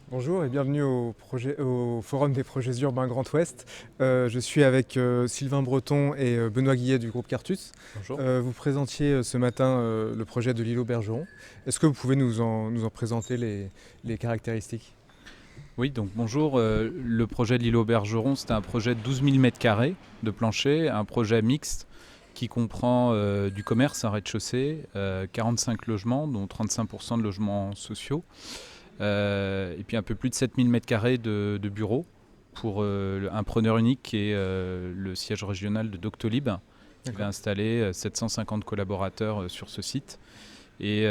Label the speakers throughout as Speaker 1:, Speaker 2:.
Speaker 1: Bonjour et bienvenue au Forum des projets urbains Grand Ouest. Je suis avec Sylvain Breton et Benoît Guillet du groupe Cartus.
Speaker 2: Bonjour.
Speaker 1: Vous présentiez ce matin le projet de l'îlot Bergeron. Est-ce que vous pouvez nous en présenter les caractéristiques?
Speaker 2: Oui, donc bonjour. Le projet de l'îlot Bergeron, c'est un projet de 12 000 m² de plancher, un projet mixte qui comprend du commerce, un rez-de-chaussée, 45 logements, dont 35% de logements sociaux, et puis un peu plus de 7 000 m² de bureaux pour un preneur unique qui est le siège régional de Doctolib, qui va installer 750 collaborateurs sur ce site et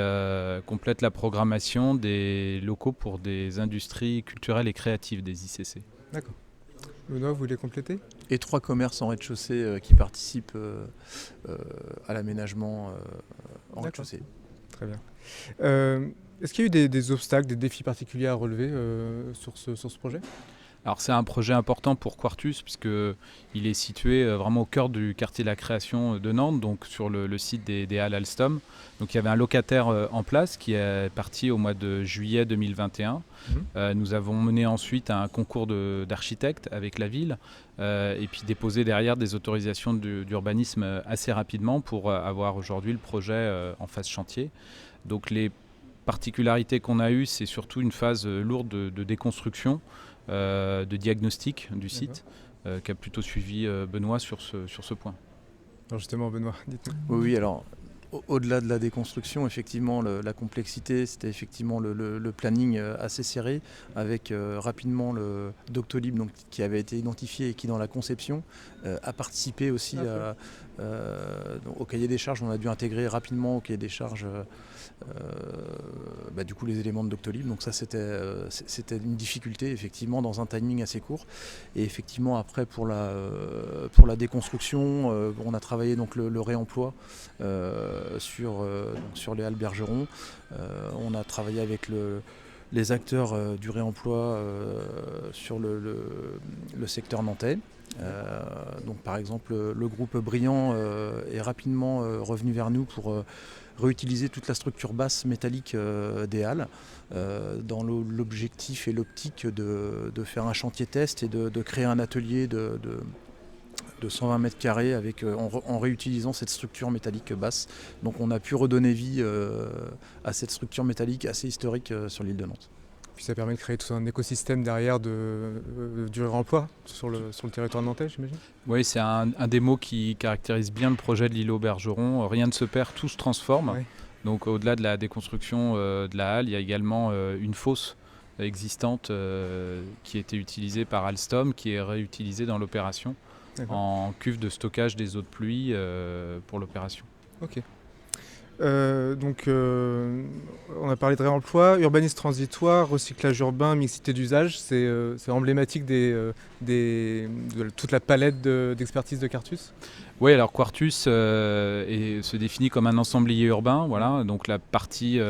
Speaker 2: complète la programmation des locaux pour des industries culturelles et créatives des ICC.
Speaker 1: D'accord. Benoît, vous voulez compléter?
Speaker 3: Et 3 commerces en rez-de-chaussée qui participent à l'aménagement en rez-de-chaussée.
Speaker 1: Très bien. Est-ce qu'il y a eu des obstacles, des défis particuliers à relever sur ce projet?
Speaker 2: Alors c'est un projet important pour Quartus puisqu'il est situé vraiment au cœur du quartier de la création de Nantes, donc sur le site des Halles Alstom. Donc il y avait un locataire en place qui est parti au mois de juillet 2021. Nous avons mené ensuite un concours d'architectes avec la ville et puis déposé derrière des autorisations d'urbanisme assez rapidement pour avoir aujourd'hui le projet en phase chantier. Donc les particularités qu'on a eues, c'est surtout une phase lourde de déconstruction, de diagnostic du site, qui a plutôt suivi Benoît sur ce point.
Speaker 1: Alors justement, Benoît, dites-nous.
Speaker 3: Oui, alors au-delà de la déconstruction, effectivement, la complexité, c'était effectivement le planning assez serré, avec rapidement le Doctolib, donc, qui avait été identifié et qui, dans la conception, a participé aussi au cahier des charges. On a dû intégrer rapidement au cahier des charges du coup les éléments de Doctolib. Donc ça, c'était une difficulté, effectivement, dans un timing assez court. Et effectivement, après, pour la déconstruction, on a travaillé donc le réemploi sur les Halles Bergeron. On a travaillé avec les acteurs du réemploi sur le secteur nantais. Donc par exemple le groupe Brillant est rapidement revenu vers nous pour réutiliser toute la structure basse métallique des halles dans l'objectif et l'optique de faire un chantier test et de créer un atelier de 120 mètres carrés en réutilisant cette structure métallique basse. Donc on a pu redonner vie à cette structure métallique assez historique sur l'île de Nantes.
Speaker 1: Puis ça permet de créer tout un écosystème derrière du réemploi sur le territoire nantais, j'imagine?
Speaker 2: Oui, c'est un des mots qui caractérise bien le projet de l'îlot Bergeron. Rien ne se perd, tout se transforme.
Speaker 1: Ouais.
Speaker 2: Donc au-delà de la déconstruction de la halle, il y a également une fosse existante qui a été utilisée par Alstom, qui est réutilisée dans l'opération en cuve de stockage des eaux de pluie pour l'opération.
Speaker 1: Ok. On a parlé de réemploi, urbanisme transitoire, recyclage urbain, mixité d'usage. C'est emblématique de toute la palette d'expertise de Cartus.
Speaker 2: Oui, alors Quartus se définit comme un ensemblier urbain. Voilà. Donc la partie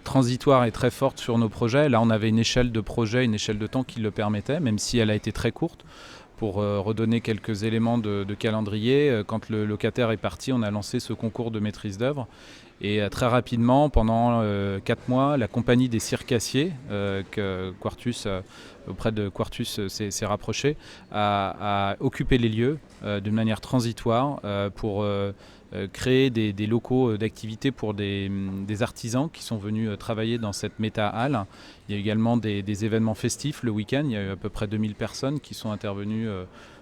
Speaker 2: transitoire est très forte sur nos projets. Là, on avait une échelle de projet, une échelle de temps qui le permettait, même si elle a été très courte. Pour redonner quelques éléments de calendrier, quand le locataire est parti, on a lancé ce concours de maîtrise d'œuvre. Et très rapidement, pendant 4 mois, la compagnie des circassiers, auprès de Quartus s'est rapprochée, a occupé les lieux de manière transitoire pour créer des locaux d'activité pour des artisans qui sont venus travailler dans cette méta-halle. Il y a également des événements festifs le week-end. Il y a eu à peu près 2000 personnes qui sont intervenues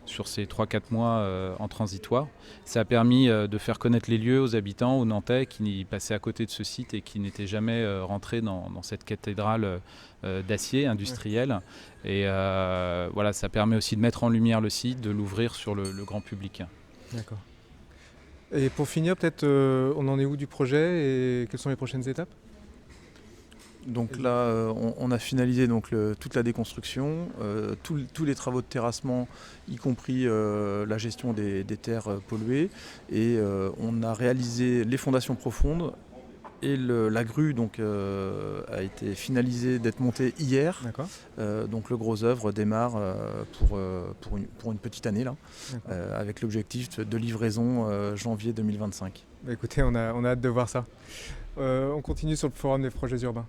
Speaker 2: sur ces 3-4 mois en transitoire. Ça a permis de faire connaître les lieux aux habitants, aux Nantais qui passaient à côté de ce site et qui n'étaient jamais rentrés dans cette cathédrale d'acier industriel. Et voilà, ça permet aussi de mettre en lumière le site, de l'ouvrir sur le grand public.
Speaker 1: D'accord. Et pour finir, peut-être, on en est où du projet et quelles sont les prochaines étapes?
Speaker 3: Donc là, on a finalisé donc toute la déconstruction, tous les travaux de terrassement, y compris la gestion des terres polluées. Et on a réalisé les fondations profondes. Et la grue donc, a été finalisée d'être montée hier.
Speaker 1: D'accord.
Speaker 3: Donc le gros œuvre démarre pour une petite année là, avec l'objectif de livraison janvier 2025.
Speaker 1: Bah, écoutez, on a hâte de voir ça. On continue sur le forum des projets urbains.